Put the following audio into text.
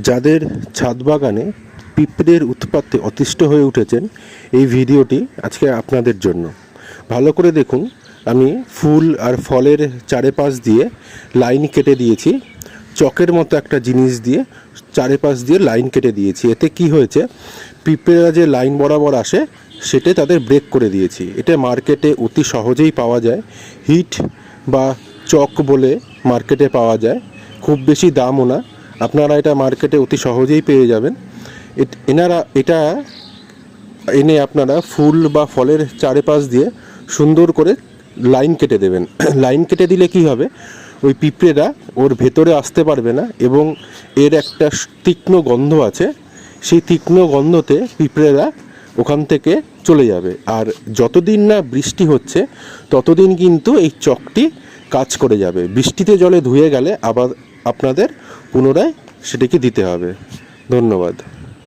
যাদের ছাদ বাগানে পিঁপড়ের উৎপাতে অতিষ্ঠ হয়ে উঠেছেন, এই ভিডিওটি আজকে আপনাদের জন্য। ভালো করে দেখুন, আমি ফুল আর ফলের চারিপাশ দিয়ে লাইন কেটে দিয়েছি। চকের মতো একটা জিনিস দিয়ে চারিপাশ দিয়ে লাইন কেটে দিয়েছি। এতে কি হয়েছে, পিঁপড়েরা যে লাইন বরাবর আসে সেটা তাদের ব্রেক করে দিয়েছি। এটা মার্কেটে অতি সহজেই পাওয়া যায়। হিট বা চক বলে মার্কেটে পাওয়া যায়, খুব বেশি দামও না। আপনারা এটা মার্কেটে অতি সহজেই পেয়ে যাবেন। এটা এনে আপনারা ফুল বা ফলের চারিপাশ দিয়ে সুন্দর করে লাইন কেটে দেবেন। লাইন কেটে দিলে কি হবে, ওই পিঁপড়েরা ওর ভেতরে আসতে পারবে না এবং এর একটা তীক্ষ্ণ গন্ধ আছে, সেই তীক্ষ্ণ গন্ধতে পিঁপড়েরা ওখান থেকে চলে যাবে। আর যতদিন না বৃষ্টি হচ্ছে ততদিন কিন্তু এই চকটি কাজ করে যাবে। বৃষ্টিতে জলে ধুয়ে গেলে আবার আপনাদের পুনরায় সেটিকে দিতে হবে। ধন্যবাদ।